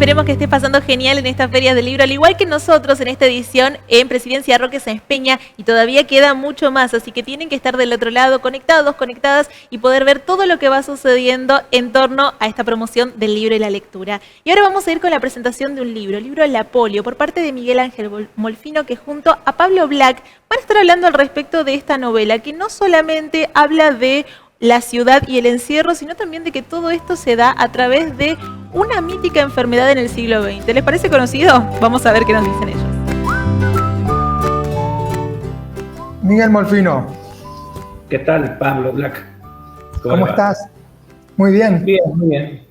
Esperemos que estés pasando genial en estas ferias del libro, al igual que nosotros en esta edición en Presidencia Roque Sáenz Peña, y todavía queda mucho más, así que tienen que estar del otro lado conectados, conectadas y poder ver todo lo que va sucediendo en torno a esta promoción del libro y la lectura. Y ahora vamos a ir con la presentación de un libro, el libro La Polio, por parte de Miguel Ángel Molfino, que junto a Pablo Black van a estar hablando al respecto de esta novela, que no solamente habla de la ciudad y el encierro, sino también de que todo esto se da a través de una mítica enfermedad en el siglo XX. ¿Les parece conocido? Vamos a ver qué nos dicen ellos. Miguel Molfino. ¿Qué tal, Pablo Black? ¿Cómo estás? Muy bien. Bien, muy bien.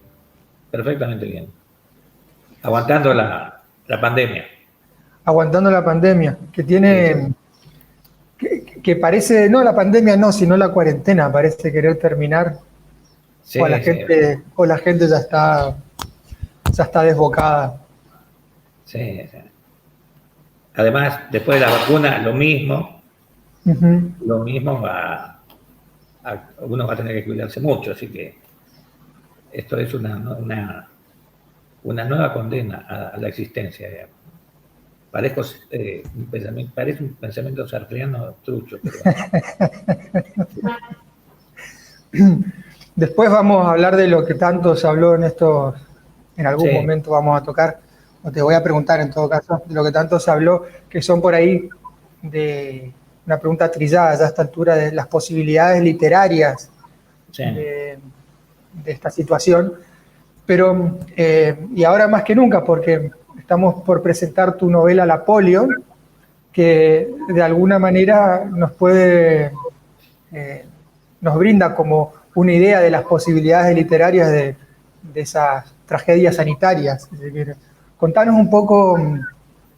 Perfectamente bien. Aguantando la pandemia. Aguantando la pandemia, que tiene... Que parece, no la pandemia no, sino la cuarentena, parece querer terminar. Sí, o la gente ya está desbocada. Sí, sí. Además, después de la vacuna, lo mismo. Lo mismo uno va a tener que cuidarse mucho, así que esto es una nueva condena a la existencia, digamos. Parece un pensamiento sartreano trucho. Pero... Después vamos a hablar de lo que tanto se habló en algún momento vamos a tocar, o te voy a preguntar en todo caso, de lo que tanto se habló, que son por ahí de una pregunta trillada ya a esta altura, de las posibilidades literarias de esta situación. Pero, y ahora más que nunca, porque estamos por presentar tu novela La Polio, que de alguna manera nos brinda como una idea de las posibilidades literarias de esas tragedias sanitarias. Es decir, contanos un poco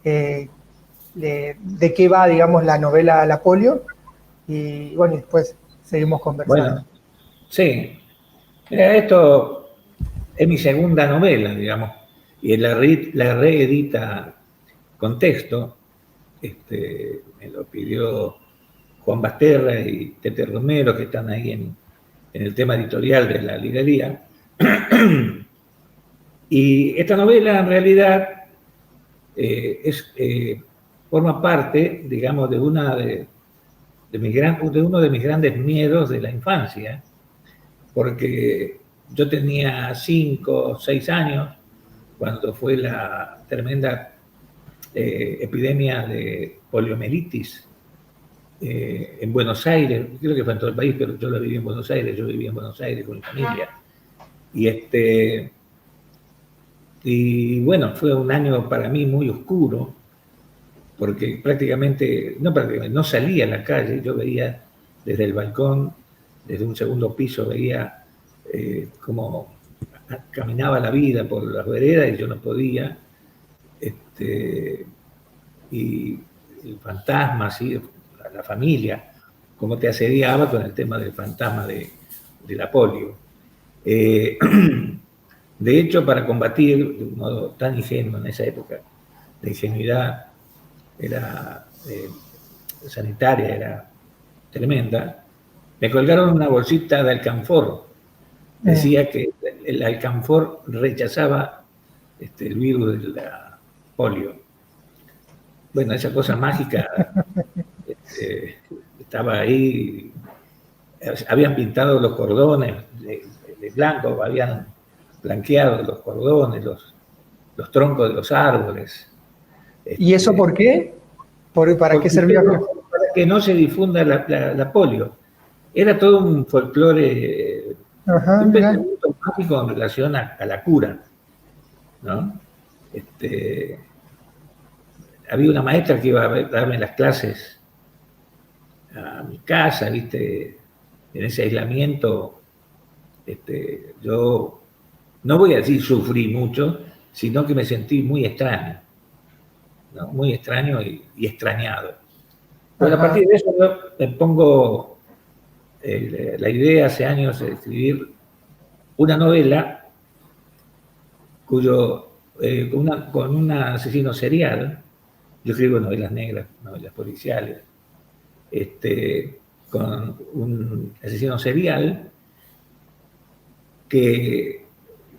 de qué va, digamos, la novela La Polio, y bueno, después seguimos conversando. Bueno, sí. Mira, esto es mi segunda novela, digamos, y la reedita Contexto. Me lo pidió Juan Basterra y Tete Romero, que están ahí en el tema editorial de la librería. Y esta novela en realidad forma parte, digamos, de uno de mis grandes miedos de la infancia, porque yo tenía 5 o 6 años cuando fue la tremenda epidemia de poliomielitis en Buenos Aires. Creo que fue en todo el país, pero yo la viví en Buenos Aires. Yo vivía en Buenos Aires con mi familia. Y bueno, fue un año para mí muy oscuro, porque no salía a la calle. Yo veía desde el balcón, desde un segundo piso, veía cómo caminaba la vida por las veredas y yo no podía. Y el fantasma, así, la familia, cómo te asediaba con el tema del fantasma de la polio. De hecho, para combatir de un modo tan ingenuo en esa época, la ingenuidad sanitaria era tremenda, me colgaron una bolsita de alcanfor. Decía que el alcanfor rechazaba el virus de la polio. Bueno, esa cosa mágica estaba ahí. Habían pintado los cordones de blanco, habían blanqueado los cordones, los troncos de los árboles. ¿Y eso por qué? ¿Para qué servía? Para que no se difunda la polio. Era todo un folclore, un pensamiento mágico en relación a la cura, ¿no? Había una maestra que iba a darme las clases a mi casa, ¿viste? En ese aislamiento, yo no voy a decir sufrí mucho, sino que me sentí muy extraño, ¿no? Muy extraño y extrañado. Bueno, a partir de eso yo me pongo la idea hace años de escribir una novela con un asesino serial. Yo escribo novelas negras, novelas policiales, con un asesino serial que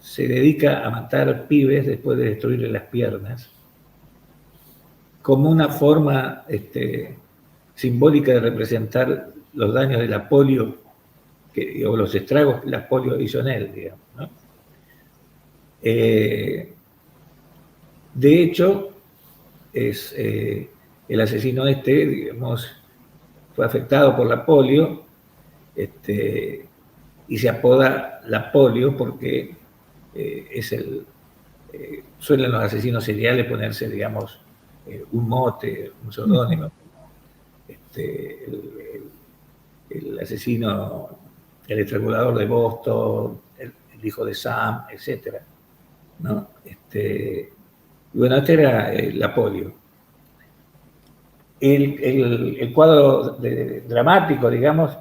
se dedica a matar pibes después de destruirle las piernas, como una forma simbólica de representar los daños de la polio o los estragos que la polio hizo en él, digamos, ¿no? De hecho, el asesino digamos, fue afectado por la polio, y se apoda la polio porque suelen los asesinos seriales ponerse, digamos, un mote, un seudónimo. El asesino, el estrangulador de Boston, el hijo de Sam, etc., ¿no? Bueno, este era la polio. El cuadro dramático, digamos,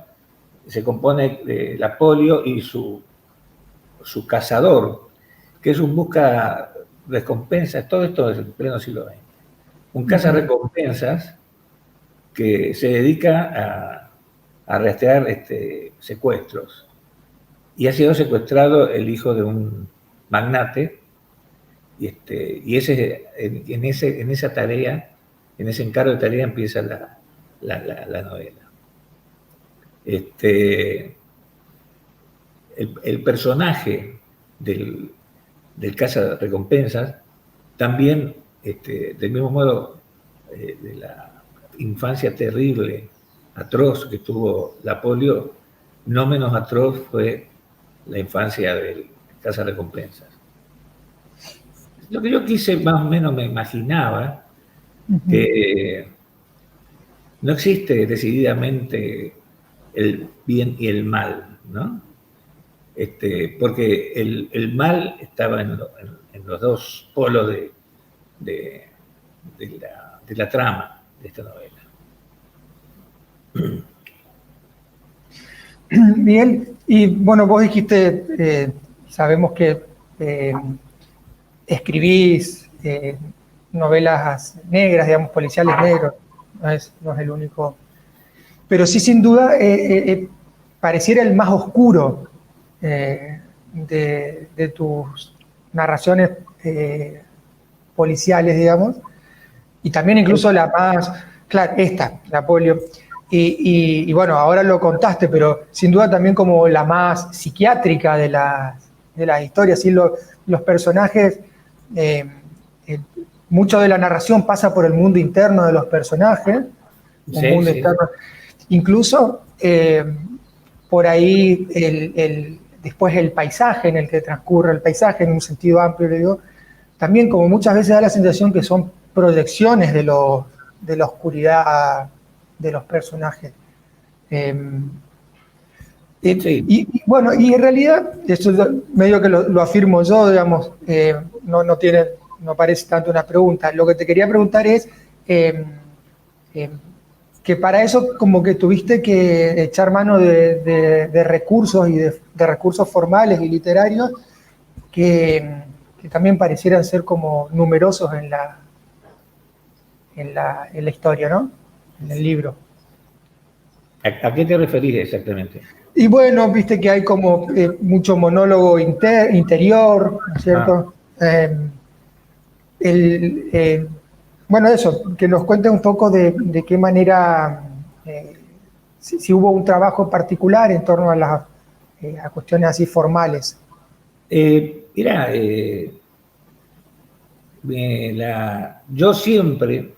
se compone de la polio y su cazador, que es un busca recompensas, todo esto es en pleno siglo XX. Un caza recompensas que se dedica a rastrear secuestros. Y ha sido secuestrado el hijo de un magnate, y en esa tarea, en ese encargo de tarea empieza la novela. El personaje del cazarrecompensas también, del mismo modo, de la infancia terrible, atroz que tuvo la polio, no menos atroz fue la infancia del cazarrecompensas. Lo que yo quise, más o menos me imaginaba, que no existe decididamente el bien y el mal, ¿no? Porque el mal estaba en los dos polos de la trama de esta novela. Miguel, y bueno, vos dijiste, sabemos que escribís novelas negras, digamos, policiales negros, no es el único, pero sí, sin duda, pareciera el más oscuro de tus narraciones policiales, digamos, y también incluso la más, claro, la polio, y bueno, ahora lo contaste, pero sin duda también como la más psiquiátrica de las historias, ¿sí? Los personajes, mucho de la narración pasa por el mundo interno de los personajes, un mundo interno. Incluso por ahí después el paisaje en el que transcurre el paisaje, en un sentido amplio, le digo, también como muchas veces da la sensación que son proyecciones de la oscuridad de los personajes. Y bueno, y en realidad, esto medio que lo afirmo yo, digamos, no parece tanto una pregunta. Lo que te quería preguntar es que para eso como que tuviste que echar mano de recursos y de recursos formales y literarios que también parecieran ser como numerosos en la historia, ¿no? En el libro. ¿A qué te referís exactamente? Y bueno, viste que hay como mucho monólogo interior, ¿no es cierto? Bueno, eso, que nos cuente un poco de qué manera, si hubo un trabajo particular en torno a cuestiones así formales. Mirá, yo siempre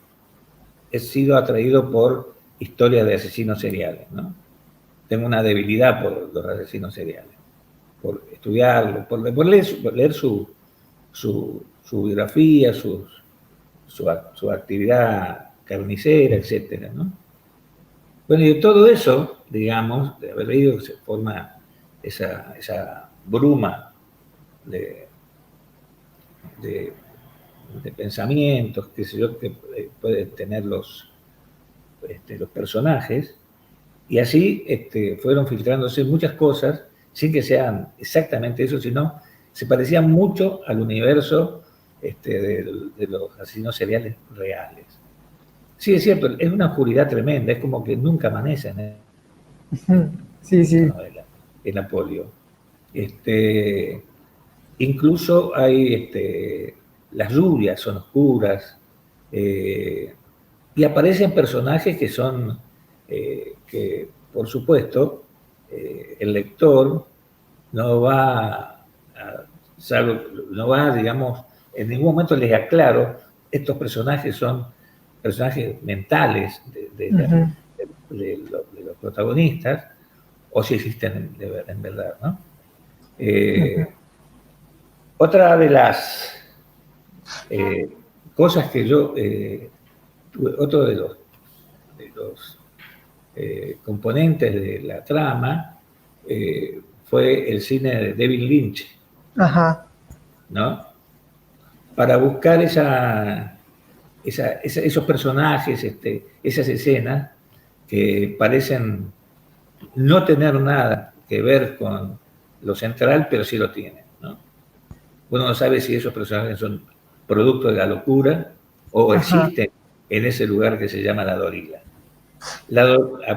he sido atraído por historias de asesinos seriales, ¿no? Tengo una debilidad por los asesinos seriales, por estudiarlos, por leer su biografía, su actividad carnicera, etcétera, ¿no? Bueno, y de todo eso, digamos, de haber leído, se forma esa bruma de pensamientos, qué sé yo, que pueden tener los personajes, y así fueron filtrándose muchas cosas, sin que sean exactamente eso, sino se parecían mucho al universo de los asesinos seriales reales. Sí, es cierto, es una oscuridad tremenda, es como que nunca amanecen en Sí. la novela, en la polio. Y incluso hay las rubias son oscuras, y aparecen personajes que son, que por supuesto, el lector no va, digamos, en ningún momento les aclaro, estos personajes son personajes mentales de los protagonistas, o si existen en verdad, ¿no? Otra de las cosas que yo tuve, otro de los componentes de la trama fue el cine de David Lynch, ¿no? Para buscar esos personajes, esas escenas que parecen no tener nada que ver con lo central, pero sí lo tienen, ¿no? Uno no sabe si esos personajes son producto de la locura o existen en ese lugar que se llama la Dorila.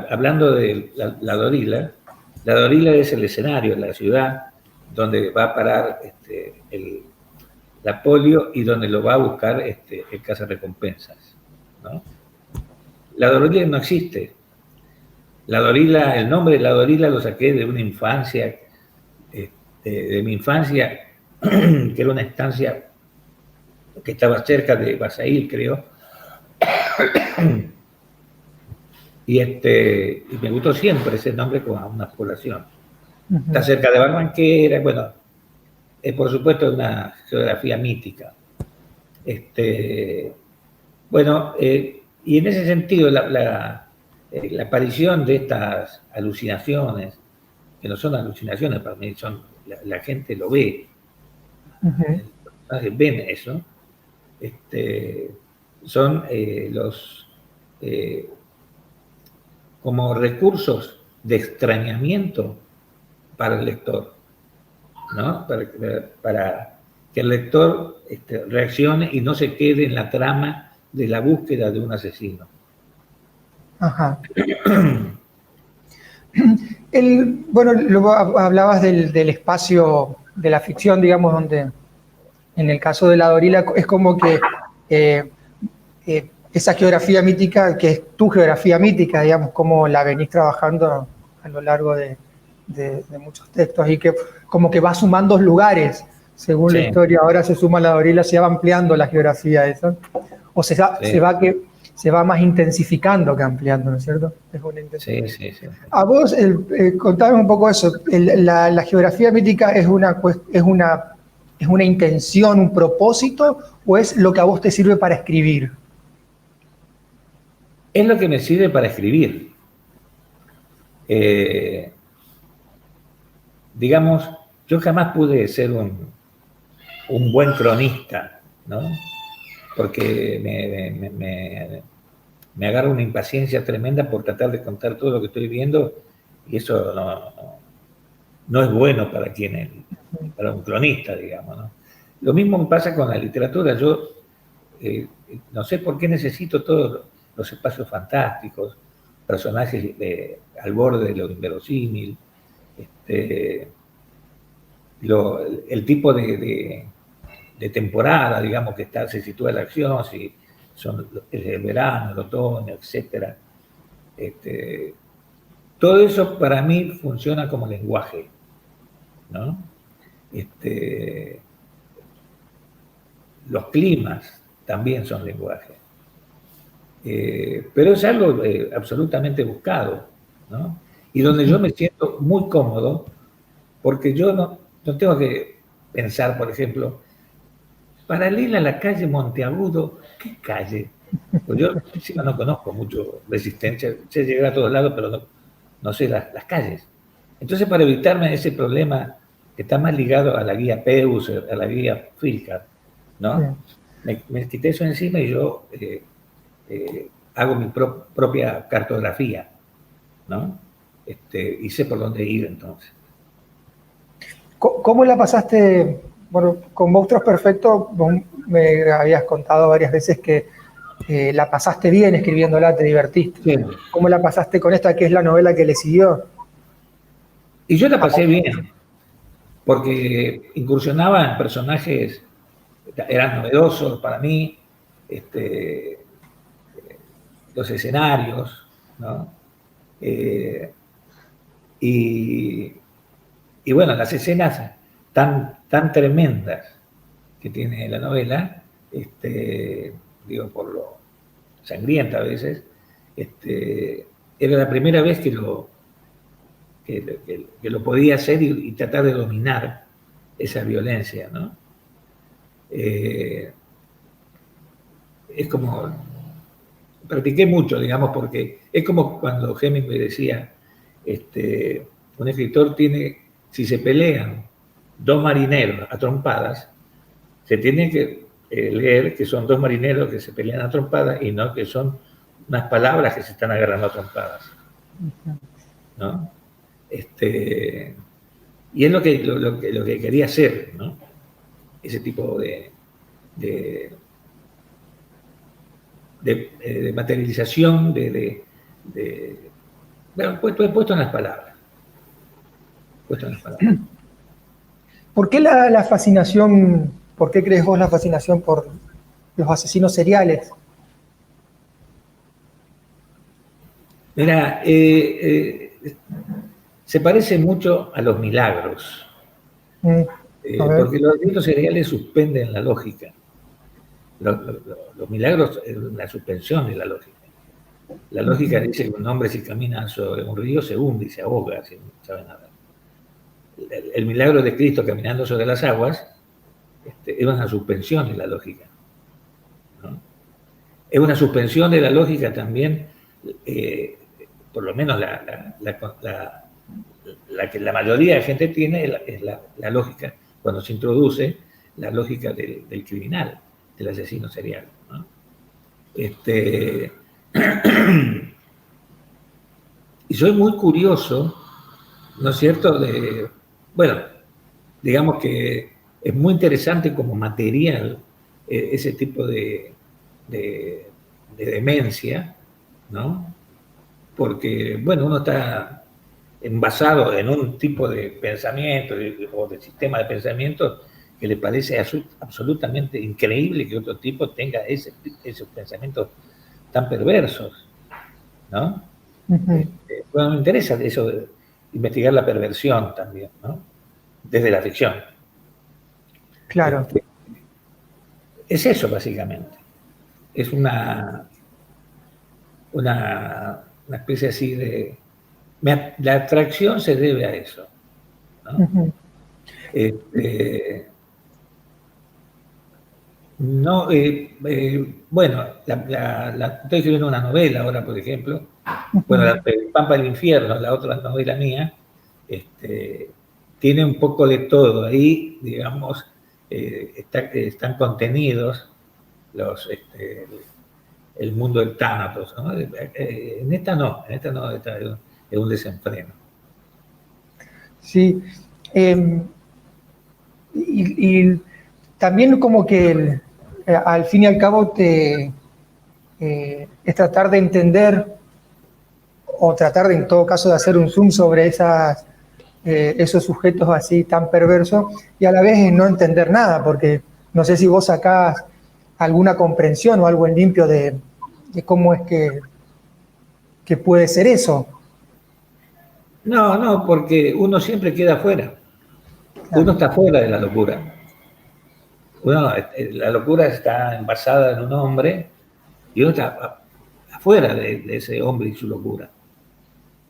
Hablando de la Dorila es el escenario, la ciudad donde va a parar la polio y donde lo va a buscar el cazarrecompensas, ¿no? La Dorila no existe. El nombre de la Dorila lo saqué de una infancia, de mi infancia, que era una estancia que estaba cerca de Basail, creo. Y me gustó siempre ese nombre como una población. Está cerca de Barranquera, bueno, por supuesto una geografía mítica. Bueno, y en ese sentido la aparición de estas alucinaciones, que no son alucinaciones para mí, la gente lo ve, ven eso, son como recursos de extrañamiento para el lector, ¿no? Para que el lector reaccione y no se quede en la trama de la búsqueda de un asesino. Luego hablabas del espacio de la ficción, digamos, donde en el caso de la Dorila es como que esa geografía mítica, que es tu geografía mítica, digamos, como la venís trabajando a lo largo de muchos textos, y que como que va sumando lugares según la historia. Ahora se suma la Dorila, se va ampliando la geografía esa, o se va más intensificando que ampliando, ¿no es cierto? Sí. A vos, contame un poco eso. La geografía mítica es una intención, un propósito, o es lo que a vos te sirve para escribir? Es lo que me sirve para escribir. Digamos, yo jamás pude ser un buen cronista, ¿no? Porque me agarra una impaciencia tremenda por tratar de contar todo lo que estoy viendo, y eso no es bueno para un cronista, digamos, ¿no? Lo mismo me pasa con la literatura. Yo no sé por qué necesito todos los espacios fantásticos, personajes al borde de lo inverosímil, el tipo de temporada, digamos, que se sitúa la acción, si son el verano, el otoño, etc. Todo eso para mí funciona como lenguaje, ¿no? Los climas también son lenguaje. Pero es algo absolutamente buscado, ¿no? Y donde yo me siento muy cómodo, porque yo no tengo que pensar, por ejemplo, paralela a la calle Monteagudo, ¿qué calle? Pues yo no conozco mucho Resistencia, sé llegar a todos lados, pero no sé las calles. Entonces, para evitarme ese problema que está más ligado a la guía Peus, a la guía Filcar, ¿no? Me quité eso encima y yo hago mi propia cartografía, ¿no? Y sé por dónde ir entonces. ¿Cómo la pasaste? Bueno, con Monstruos Perfectos vos me habías contado varias veces que la pasaste bien escribiéndola, te divertiste. Sí. ¿Cómo la pasaste con esta, que es la novela que le siguió? Y yo la pasé bien. porque incursionaba en personajes, eran novedosos para mí, los escenarios, ¿no? Y bueno, las escenas tan tremendas que tiene la novela, digo, por lo sangrienta a veces, era la primera vez que lo podía hacer y tratar de dominar esa violencia, ¿no? Es como, practiqué mucho, digamos, porque es como cuando Hemingway decía, un escritor tiene, si se pelean dos marineros a trompadas, se tiene que leer que son dos marineros que se pelean a trompadas y no que son unas palabras que se están agarrando a trompadas, ¿no? Y es lo que quería hacer, ¿no? Ese tipo de materialización, bueno, puesto en las palabras. Puesto en las palabras. ¿Por qué la fascinación, por qué crees vos la fascinación por los asesinos seriales? Mira, se parece mucho a los milagros, porque los asesinos seriales suspenden la lógica. Los milagros es una suspensión de la lógica. La lógica dice que un hombre, si camina sobre un río, se hunde y se ahoga, si no sabe nada. El milagro de Cristo caminando sobre las aguas es una suspensión de la lógica, ¿no? Es una suspensión de la lógica también, por lo menos la que la mayoría de gente tiene es la lógica, cuando se introduce la lógica del criminal, del asesino serial, ¿no? Y soy muy curioso, ¿no es cierto? Bueno, digamos que es muy interesante como material ese tipo de demencia, ¿no? Porque, bueno, uno está envasado en un tipo de pensamiento o de sistema de pensamiento que le parece absolutamente increíble que otro tipo tenga esos pensamientos tan perversos, ¿no? Bueno, me interesa eso de investigar la perversión también, ¿no? Desde la ficción. Claro. Es eso, básicamente. Es una especie así de... La atracción se debe a eso, ¿no? No, bueno, estoy escribiendo una novela ahora, por ejemplo. Bueno, El Pampa del Infierno, la otra novela mía, tiene un poco de todo. Ahí, digamos, están contenidos el mundo del tánatos, ¿no? En esta no, es un desenfreno. Sí. Y también como que al fin y al cabo es tratar de entender o tratar de, en todo caso, de hacer un zoom sobre esos sujetos así tan perversos y a la vez no entender nada, porque no sé si vos sacás alguna comprensión o algo en limpio de cómo es que puede ser eso. No, porque uno siempre queda afuera. Claro. Uno está fuera de la locura. La locura está envasada en un hombre y uno está afuera de ese hombre y su locura.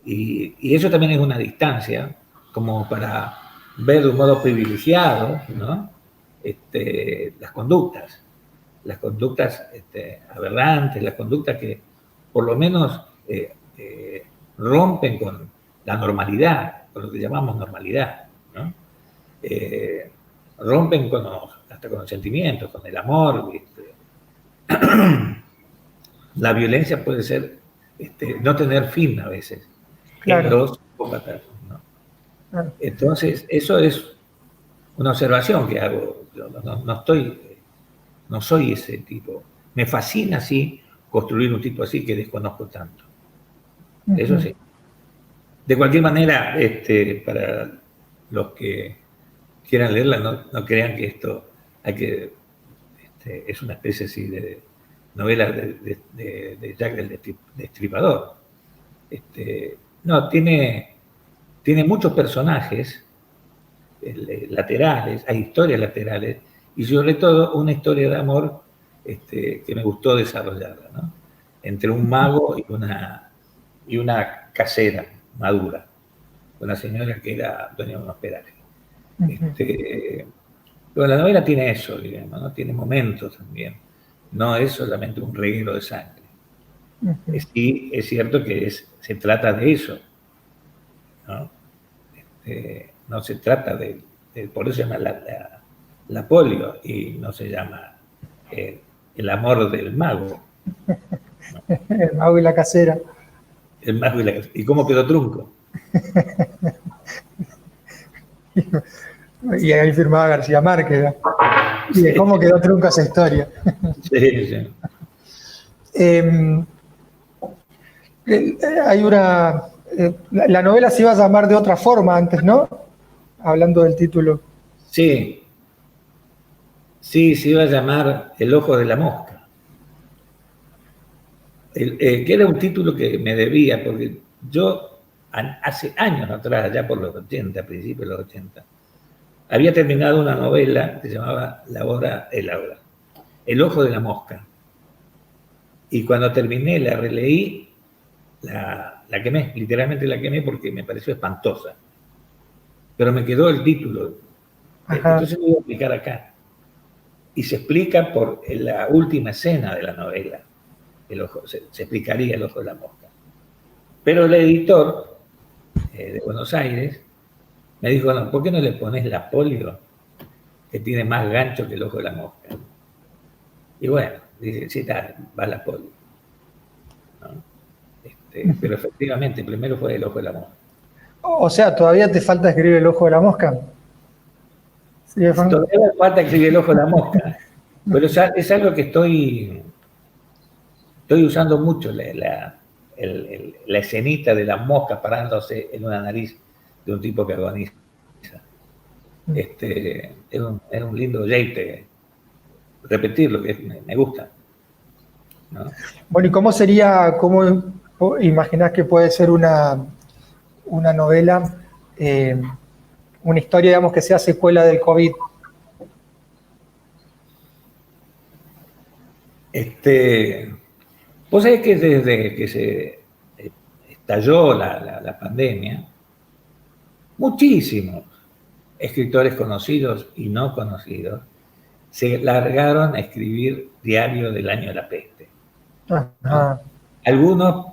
Y eso también es una distancia, como para ver de un modo privilegiado, ¿no? Las conductas aberrantes, las conductas que por lo menos rompen con la normalidad, con lo que llamamos normalidad, ¿no? Rompen hasta con los sentimientos, con el amor. La violencia puede ser no tener fin a veces. Claro. En los psicópatas, ¿no? Claro. Entonces, eso es una observación que hago. Yo no soy ese tipo. Me fascina, sí, construir un tipo así que desconozco tanto. Eso sí. De cualquier manera, para los que quieran leerla, no crean que esto es una especie así de novela de Jack el Destripador. No, tiene muchos personajes laterales, hay historias laterales, y sobre todo una historia de amor que me gustó desarrollarla, ¿no? Entre un mago y una casera madura, una señora que era dueña de un hospedaje. Pero la novela tiene eso, digamos, ¿no? Tiene momentos también. No es solamente un reguero de sangre. Sí, es cierto que se trata de eso, ¿no? No se trata por eso se llama la polio y no se llama el amor del mago. ¿No? El mago y la casera. El mago ¿Y cómo quedó trunco? Y ahí firmaba García Márquez, ¿no? Y de cómo quedó trunca esa historia. Sí, sí. Hay una... la novela se iba a llamar de otra forma antes, ¿no? Hablando del título. Sí. Sí, se iba a llamar El ojo de la mosca. Que era un título que me debía, porque yo hace años atrás, ya por los 80, principios de los 80, había terminado una novela que se llamaba La hora, El ojo de la mosca. Y cuando terminé, la releí, la quemé, literalmente la quemé porque me pareció espantosa. Pero me quedó el título. Ajá. Entonces lo voy a explicar acá. Y se explica por la última escena de la novela. Se explicaría El ojo de la mosca. Pero el editor de Buenos Aires me dijo, no, ¿por qué no le pones la polio, que tiene más gancho que El ojo de la mosca? Y bueno, dice, sí, va la polio. ¿No? Pero efectivamente, primero fue El ojo de la mosca. O sea, ¿todavía te falta escribir El ojo de la mosca? Sí, todavía me falta escribir El ojo de la mosca. Pero es algo que estoy usando mucho, la escenita de la mosca parándose en una nariz de un tipo que agoniza. Es un lindo jeite repetirlo, que me gusta, ¿no? Bueno, ¿y cómo imaginás que puede ser una novela, una historia, digamos, que sea secuela del COVID? Vos sabés que desde que se estalló la pandemia, muchísimos escritores conocidos y no conocidos se largaron a escribir diario del año de la peste. ¿No? Algunos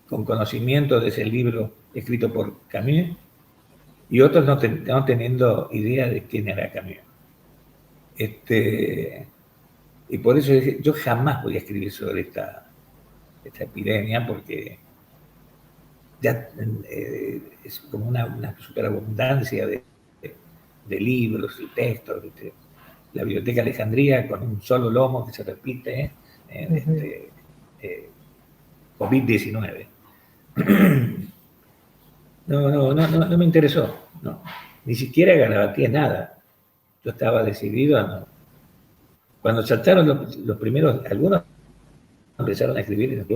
con conocimiento de ese libro escrito por Camus y otros no teniendo idea de quién era Camus. Y por eso yo jamás voy a escribir sobre esta epidemia porque ya es como una superabundancia de libros y textos. ¿Viste? La Biblioteca Alejandría con un solo lomo que se repite, COVID-19. No me interesó, no. Ni siquiera garabateé nada. Yo estaba decidido a no. Cuando saltaron los primeros, algunos empezaron a escribir en el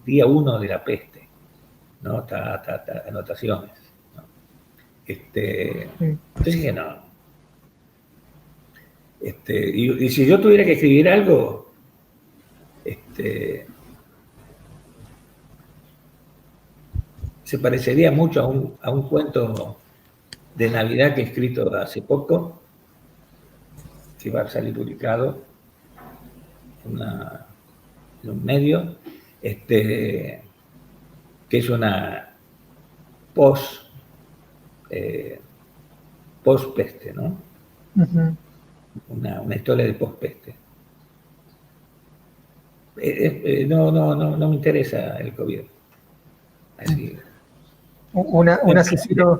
día 1 de la peste, ¿no? Anotaciones, ¿no? Entonces dije, no. Y si yo tuviera que escribir algo, se parecería mucho a un cuento de Navidad que he escrito hace poco, que va a salir publicado en un medio, que es una post-peste, ¿no? Uh-huh. Una historia de post-peste. No me interesa el COVID. Así. Un asesino.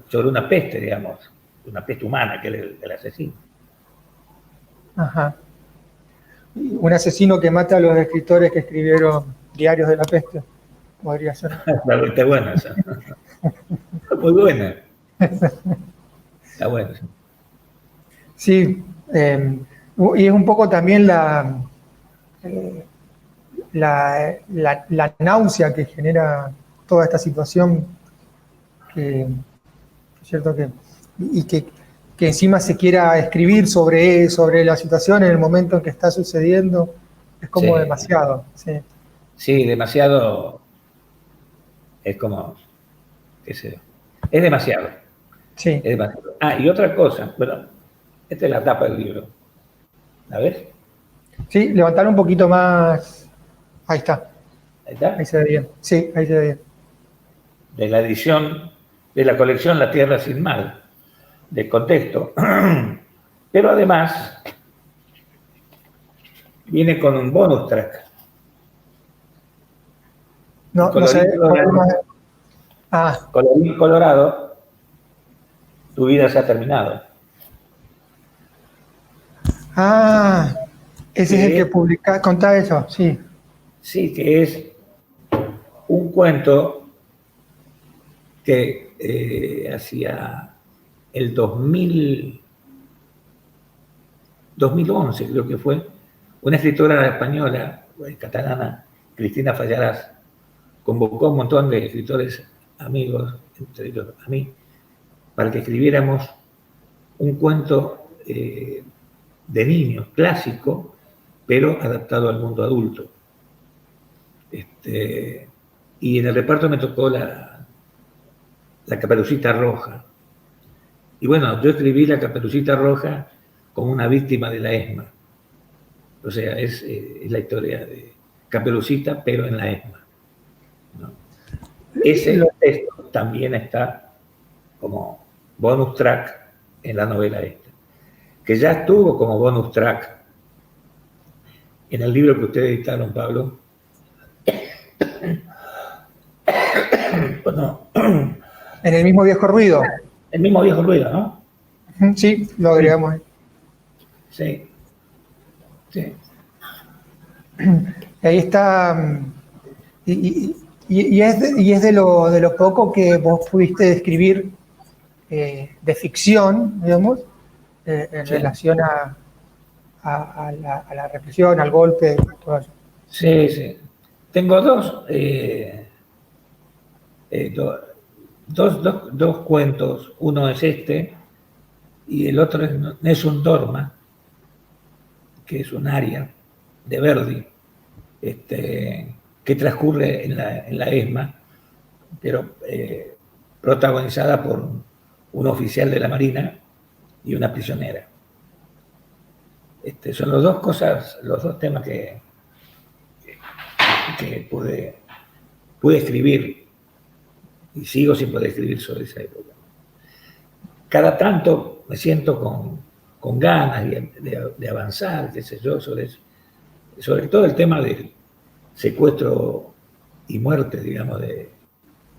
Sobre una peste, digamos, una peste humana, que es el asesino. Ajá. Un asesino que mata a los escritores que escribieron diarios de la peste. Podría ser. Está buena esa. Muy buena. Está bueno. Sí, y es un poco también la náusea que genera toda esta situación, que, ¿cierto? Y que encima se quiera escribir sobre la situación en el momento en que está sucediendo, es como Sí. demasiado. Sí, Sí, demasiado. Es como, qué sé yo. Es demasiado. sí, Es demasiado. Ah, y otra cosa. Bueno, esta es la tapa del libro. ¿La ves? sí, levantar un poquito más. Ahí está, Ahí ahí está. se ve bien. Sí, ahí se ve bien. De la edición de la colección La Tierra sin Mal, de contexto. Pero además viene con un bonus track. Y No, no sé. Ah, colorín colorado, tu vida se ha terminado. ah, ese es el que Que publica. Contá eso, sí. sí, que es un cuento que hacía el 2011, creo que fue, una escritora española, catalana, Cristina Fallarás, convocó a un montón de escritores amigos, entre ellos a mí, para que escribiéramos un cuento de niños, clásico, pero adaptado al mundo adulto. Y en el reparto me tocó la Caperucita Roja. Y bueno, yo escribí la Caperucita Roja como una víctima de la ESMA. O sea, es la historia de Caperucita, pero en la ESMA, ¿no? Ese texto también está como bonus track en la novela esta, que ya estuvo como bonus track en el libro que ustedes editaron, Pablo. Bueno, En el mismo viejo ruido. el mismo viejo ruido, ¿no? Sí, lo agregamos ahí. Sí, sí. Ahí está. Y es de lo poco que vos pudiste escribir de ficción, digamos, en Sí. relación a la represión, al golpe, todo eso. Sí, sí. Tengo dos cuentos. Uno es este y el otro es un Dorma, que es un aria de Verdi, que transcurre en la ESMA, pero protagonizada por un oficial de la Marina y una prisionera. Son los dos temas que pude escribir y sigo sin poder escribir sobre esa época. Cada tanto me siento con ganas de avanzar, qué sé yo, sobre todo el tema del secuestro y muerte, digamos, de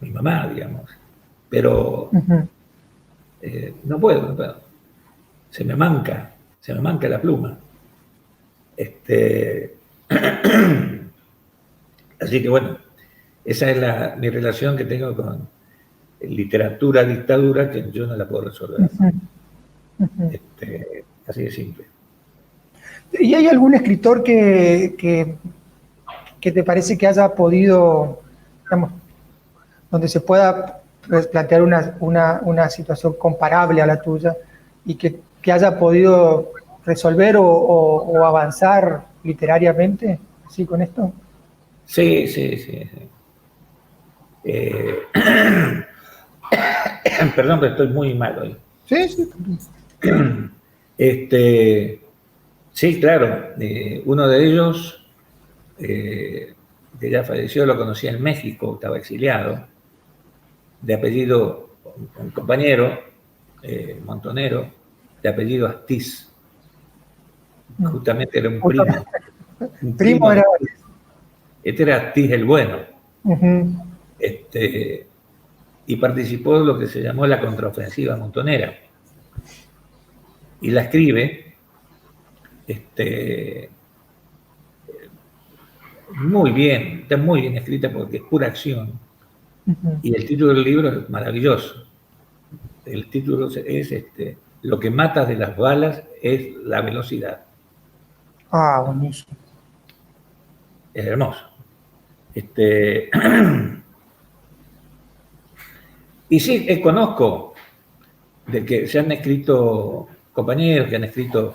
mi mamá, digamos. Pero no puedo. Se me manca la pluma. Así que bueno, esa es mi relación que tengo con literatura, dictadura, que yo no la puedo resolver. Así de simple. ¿Y hay algún escritor que te parece que haya podido, digamos, donde se pueda plantear una situación comparable a la tuya y que haya podido resolver o avanzar literariamente, así con esto? Sí. Perdón, pero estoy muy mal hoy. Sí, sí. Sí, claro. Uno de ellos, que ya falleció, lo conocí en México, estaba exiliado, de apellido, un compañero, montonero, de apellido Astiz. Justamente era un primo. Un Primo era. Este era Astiz el Bueno. Uh-huh. Y participó de lo que se llamó la contraofensiva montonera. Y la escribe muy bien, está muy bien escrita porque es pura acción. Uh-huh. Y el título del libro es maravilloso. el título es Lo que mata de las balas es la velocidad. Ah, buenísimo. Es hermoso. Y sí, conozco de que se han escrito compañeros que han escrito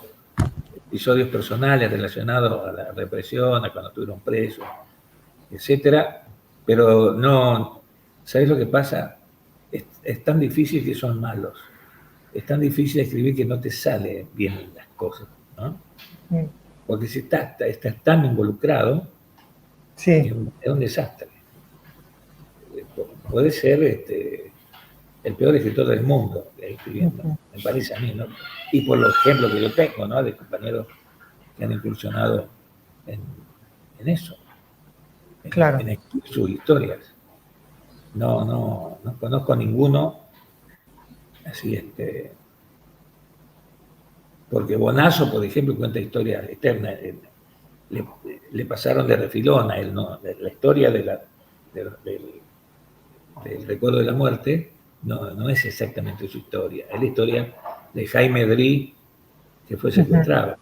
episodios personales relacionados a la represión, a cuando estuvieron presos, etcétera, pero no, ¿sabes lo que pasa? Es tan difícil que son malos. Es tan difícil escribir que no te salen bien las cosas, ¿no? Porque si estás tan involucrado, Sí. es un desastre. Puede ser el peor escritor del mundo escribiendo, me parece a mí, ¿no? Y por los ejemplos que yo tengo, ¿no? De compañeros que han incursionado en eso, Claro. en escribir sus historias. No conozco ninguno así, porque Bonazo, por ejemplo, cuenta historias eternas. Le pasaron de refilón a él, ¿no? La historia del recuerdo de la muerte no es exactamente su historia. Es la historia de Jaime Drí, que fue secuestrado.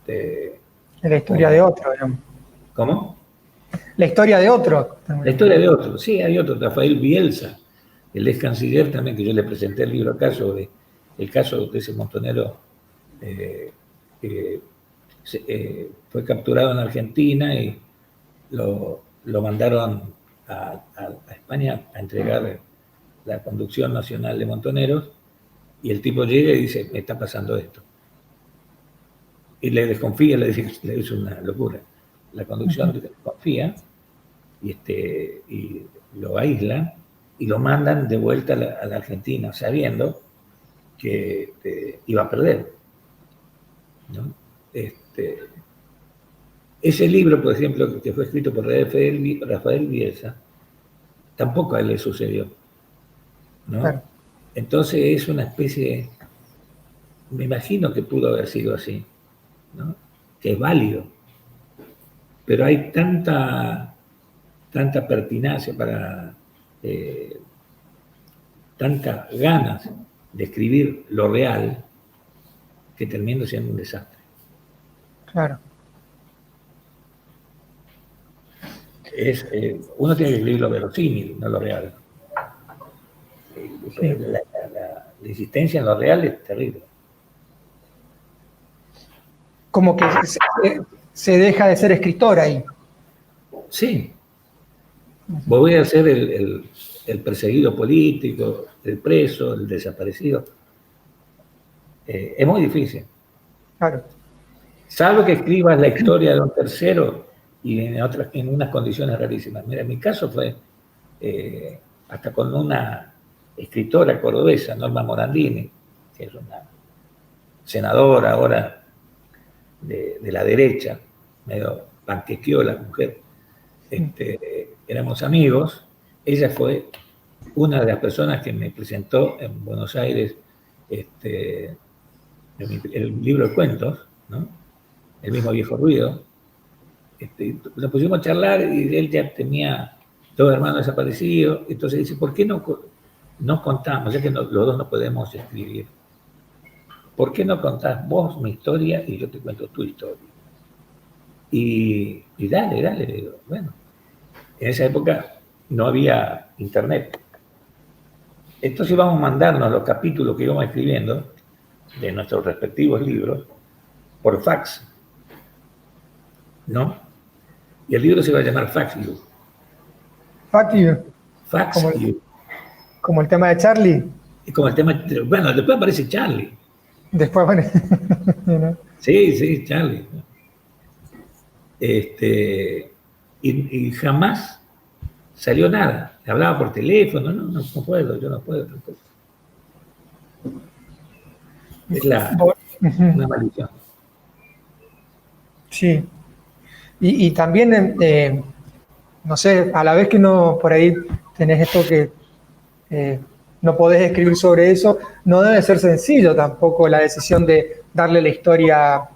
Es la historia de otro, digamos. ¿Cómo? La historia de otro. La historia de otro. Sí, hay otro, Rafael Bielsa, el ex canciller también, que yo le presenté el libro acá sobre el caso de ese montonero que fue capturado en Argentina y lo mandaron a España a entregar la conducción nacional de montoneros, y el tipo llega y dice, me está pasando esto. Y le desconfía, le dice una locura. La conducción le desconfía y lo aíslan y lo mandan de vuelta a la Argentina, sabiendo que iba a perder, ¿no? Ese libro, por ejemplo, que fue escrito por Rafael Bielsa, tampoco a él le sucedió, ¿no? Claro. Entonces es una especie, me imagino que pudo haber sido así, ¿no? Que es válido, pero hay tanta pertinacia tantas ganas de escribir lo real, que termina siendo un desastre. Claro. Uno tiene que escribir lo verosímil, no lo real. Sí. La insistencia en lo real es terrible. Como que se deja de ser escritor ahí. Sí. Voy a ser el perseguido político, el preso, el desaparecido. Es muy difícil. Claro. Salvo que escribas la historia de un tercero y en unas condiciones rarísimas. Mira, en mi caso fue hasta con una escritora cordobesa, Norma Morandini, que es una senadora ahora de la derecha, medio panquequeó la mujer. Éramos amigos. Ella fue una de las personas que me presentó en Buenos Aires el libro de cuentos, ¿no? El mismo Viejo Ruido. Nos pusimos a charlar y él ya tenía 2 hermanos desaparecidos. Entonces dice, ¿por qué no nos contamos? Ya que los dos no podemos escribir, ¿por qué no contás vos mi historia y yo te cuento tu historia? Y dale, digo. Bueno, en esa época no había internet. Entonces íbamos a mandarnos los capítulos que íbamos escribiendo de nuestros respectivos libros por fax, ¿no? Y el libro se va a llamar Fax You. Fact you. Fax You. Como el tema de Charlie. Y como el tema, bueno, después aparece Charlie. Después, bueno. ¿No? Sí, Charlie. Y jamás salió nada. Le hablaba por teléfono, no puedo, yo no puedo tampoco. Es una maldición. Sí. Y también, no sé, a la vez que no por ahí tenés esto que no podés escribir sobre eso, no debe ser sencillo tampoco la decisión de darle la historia a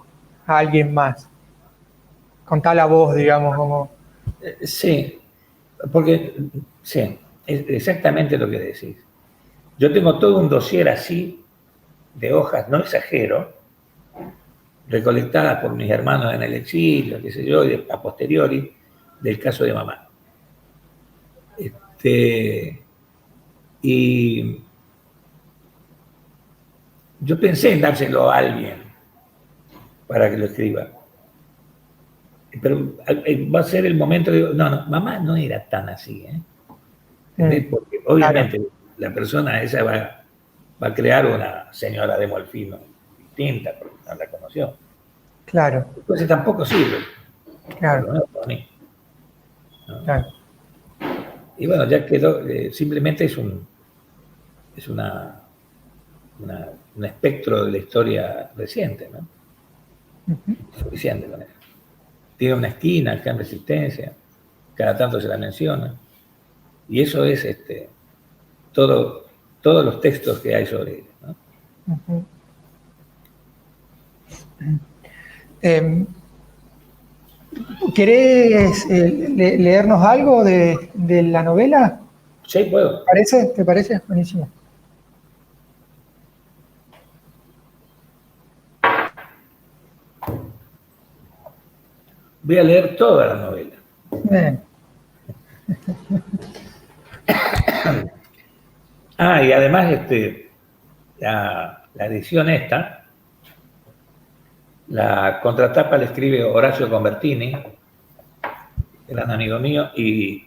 alguien más. Contá la voz, digamos, como... Sí, porque sí, es exactamente lo que decís. Yo tengo todo un dossier así, de hojas, no exagero, recolectadas por mis hermanos en el exilio, qué sé yo, y a posteriori, del caso de mamá. Y yo pensé en dárselo a alguien para que lo escriba. Pero va a ser el momento de... No, mamá no era tan así, ¿eh? Porque obviamente claro, la persona esa va a crear una señora de Molfino distinta, porque no la conoció. Claro. Entonces tampoco sirve. Claro. Por lo menos para mí. ¿No? Claro. Y bueno, ya quedó, simplemente es un espectro de la historia reciente, ¿no? Suficiente con eso. Tiene una esquina acá en Resistencia, cada tanto se la menciona. Y eso es todos los textos que hay sobre ella, ¿no? ¿Querés leernos algo de la novela? Sí, puedo. ¿Te parece? Buenísimo. Voy a leer toda la novela. Bien. Y además la edición esta, la contratapa la escribe Horacio Convertini, gran amigo mío, y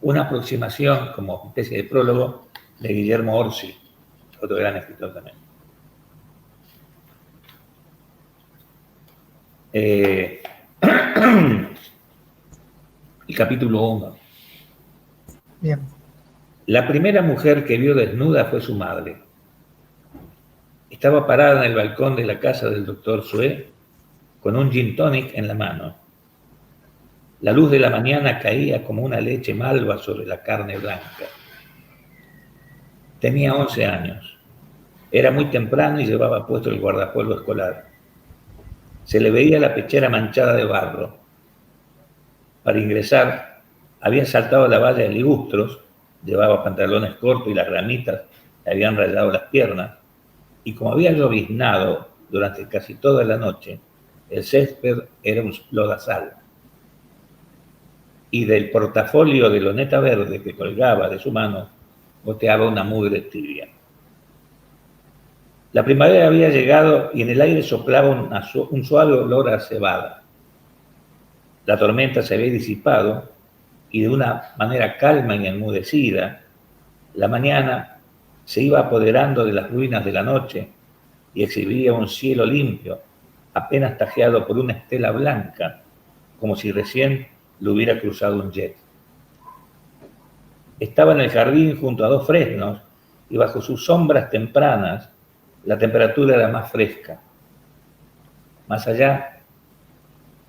una aproximación como especie de prólogo de Guillermo Orsi, otro gran escritor también. El capítulo 1. Bien. La primera mujer que vio desnuda fue su madre. Estaba parada en el balcón de la casa del doctor Sue con un gin tonic en la mano. La luz de la mañana caía como una leche malva sobre la carne blanca. Tenía 11 años. Era muy temprano y llevaba puesto el guardapolvo escolar. Se le veía la pechera manchada de barro. Para ingresar, había saltado la valla de ligustros, llevaba pantalones cortos y las ramitas le habían rayado las piernas, y como había lloviznado durante casi toda la noche, el césped era un lodazal. Y del portafolio de loneta verde que colgaba de su mano goteaba una mugre tibia. La primavera había llegado y en el aire soplaba un suave olor a cebada. La tormenta se había disipado y de una manera calma y enmudecida, la mañana se iba apoderando de las ruinas de la noche y exhibía un cielo limpio, apenas tajeado por una estela blanca, como si recién lo hubiera cruzado un jet. Estaba en el jardín junto a dos fresnos y bajo sus sombras tempranas la temperatura era más fresca. Más allá,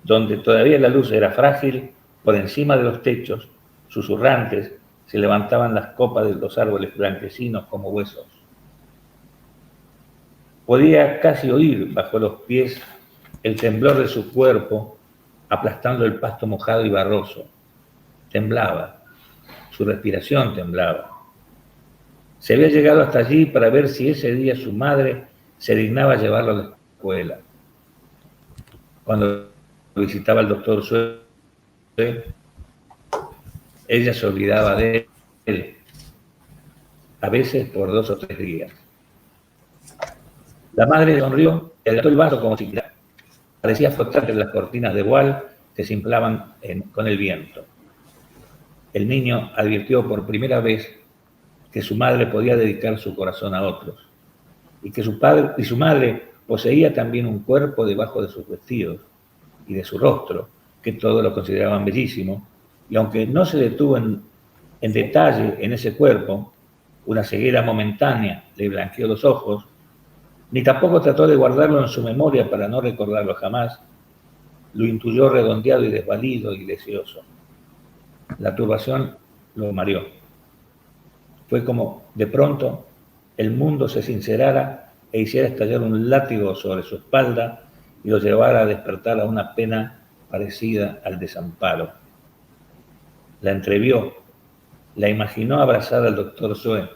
donde todavía la luz era frágil, por encima de los techos, susurrantes, se levantaban las copas de los árboles blanquecinos como huesos. Podía casi oír bajo los pies el temblor de su cuerpo aplastando el pasto mojado y barroso. Temblaba, su respiración temblaba. Se había llegado hasta allí para ver si ese día su madre se dignaba llevarlo a la escuela. Cuando visitaba al doctor Sue, ella se olvidaba de él, a veces por 2 o 3 días. La madre sonrió y agitó el vaso como si parecía flotar entre las cortinas de voile que se inflaban con el viento. El niño advirtió por primera vez que su madre podía dedicar su corazón a otros y que su madre poseía también un cuerpo debajo de sus vestidos y de su rostro, que todos lo consideraban bellísimo, y aunque no se detuvo en detalle en ese cuerpo, una ceguera momentánea le blanqueó los ojos, ni tampoco trató de guardarlo en su memoria para no recordarlo jamás, lo intuyó redondeado y desvalido y deseoso. La turbación lo mareó. Fue como, de pronto, el mundo se sincerara e hiciera estallar un látigo sobre su espalda y lo llevara a despertar a una pena parecida al desamparo. La entrevió, la imaginó abrazada al doctor Sue.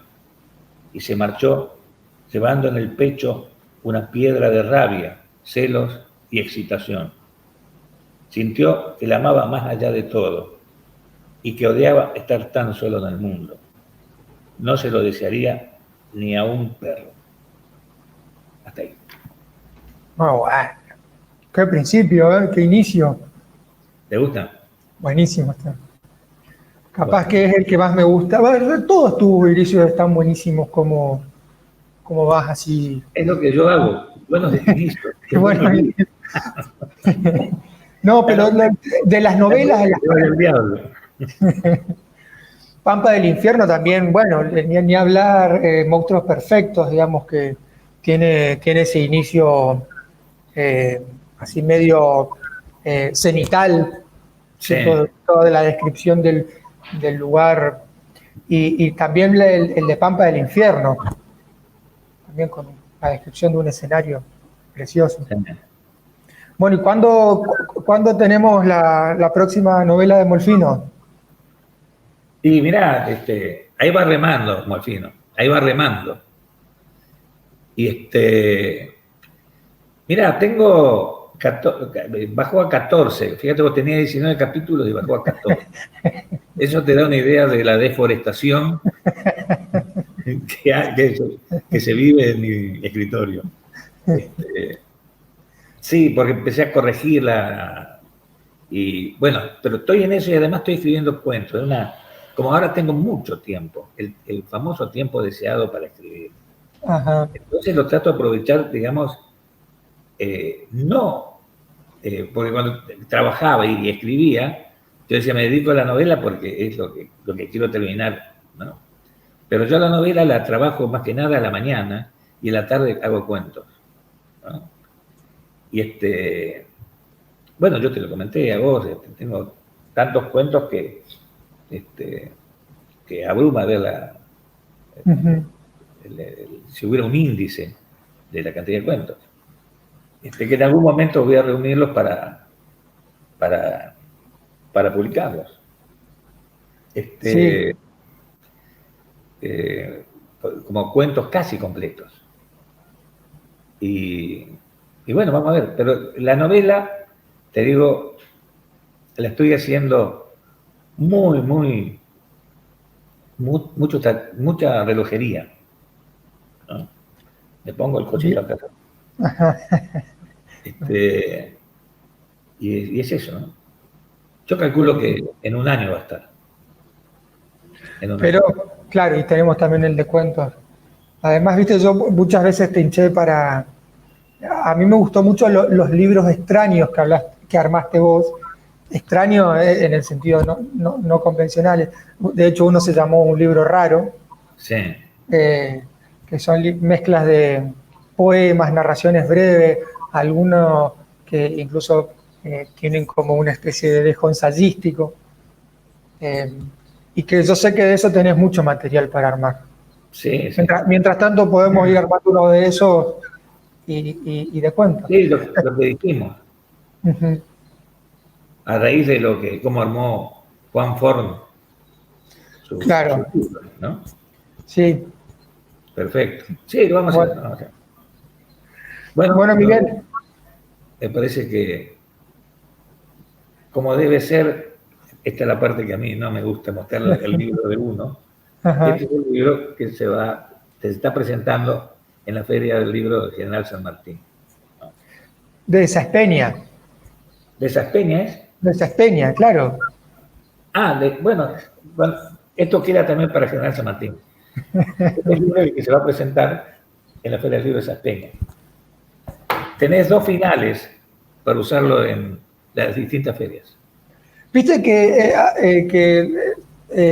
y se marchó llevando en el pecho una piedra de rabia, celos y excitación. Sintió que la amaba más allá de todo y que odiaba estar tan solo en el mundo. No se lo desearía ni a un perro. Hasta ahí. Oh, bueno. Qué principio, ¿eh? Qué inicio. ¿Te gusta? Buenísimo está. Capaz que es el que más me gusta. Bueno, todos tus inicios están buenísimos como vas así. Es lo que yo hago. Buenos inicios. Bueno, no, pero de las novelas, El diablo. Pampa del Infierno también, bueno, ni hablar, Monstruos Perfectos, digamos que tiene ese inicio así medio cenital, Sí. toda la descripción del lugar, y también el de Pampa del Infierno, también con la descripción de un escenario precioso. Sí. Bueno, ¿y cuándo tenemos la próxima novela de Molfino? Y mirá, ahí va remando, Molfino, ahí va remando. Y mirá, bajó a 14, fíjate, vos tenías 19 capítulos y bajó a 14. Eso te da una idea de la deforestación que se vive en mi escritorio. Sí, porque empecé a corregirla y bueno, pero estoy en eso y además estoy escribiendo cuentos. Como ahora tengo mucho tiempo, el famoso tiempo deseado para escribir. Ajá. Entonces lo trato de aprovechar, digamos, porque cuando trabajaba y escribía, yo decía, me dedico a la novela porque es lo que quiero terminar, ¿no? Pero yo la novela la trabajo más que nada a la mañana y en la tarde hago cuentos, ¿no? Y bueno, yo te lo comenté a vos, tengo tantos cuentos que abruma ver si hubiera un índice de la cantidad de cuentos. Que en algún momento voy a reunirlos para publicarlos. Sí. Como cuentos casi completos. Y bueno, vamos a ver. Pero la novela, te digo, la estoy haciendo mucha relojería, ¿no? Le pongo el cochito acá. Y es eso, ¿no? Yo calculo que en un año va a estar. Pero, claro, y tenemos también el de cuentos. Además, viste, yo muchas veces te hinché para... A mí me gustó mucho los libros extraños que armaste vos. Extraños en el sentido no convencionales. De hecho, uno se llamó Un libro raro. Sí. Que son mezclas de poemas, narraciones breves, algunos que incluso tienen como una especie de dejo ensayístico. Y que yo sé que de eso tenés mucho material para armar. Sí, sí. Mientras tanto podemos ir armando uno de esos y de cuentos. Sí, lo que dijimos. Uh-huh. A raíz de cómo armó Juan Forn claro. su libro, ¿no? Sí. Perfecto. Sí, lo vamos a hacer. Bueno, Miguel. Me parece que, como debe ser, esta es la parte que a mí no me gusta, mostrar el libro de uno. Ajá. Este es el libro que se está presentando en la Feria del Libro de General San Martín. ¿No? De Saspeña. ¿De Saspeña es? De Saspeña, claro. Bueno, esto queda también para General San Martín. Este es el libro que se va a presentar en la Feria del Libro de Saspeña. Tenés 2 finales para usarlo en las distintas ferias. Viste que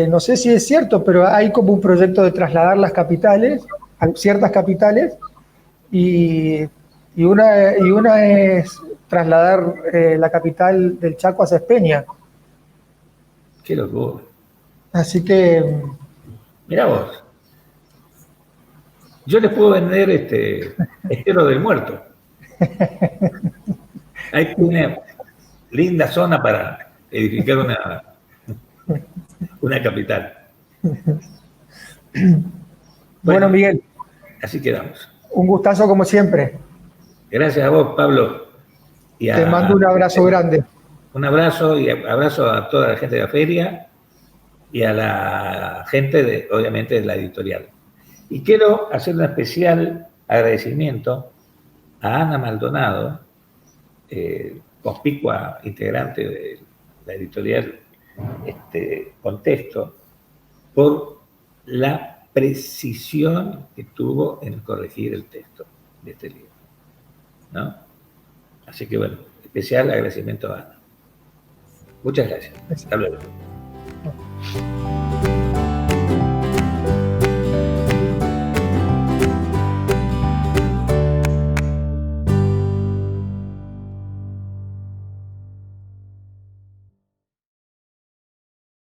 no sé si es cierto, pero hay como un proyecto de trasladar las capitales, a ciertas capitales, y una es trasladar la capital del Chaco a Saspeña. Qué locura. Así que... Mirá vos. Yo les puedo vender Estero del Muerto. Hay una linda zona para edificar una capital. Bueno, Miguel. Así quedamos. Un gustazo como siempre. Gracias a vos, Pablo. Te mando un abrazo grande. Un abrazo y abrazo a toda la gente de la feria y a la gente, obviamente, de la editorial. Y quiero hacer un especial agradecimiento a Ana Maldonado, conspicua integrante de la editorial Contexto, por la precisión que tuvo en corregir el texto de este libro, ¿no? Así que bueno, especial agradecimiento a Ana. Muchas gracias. Hasta luego.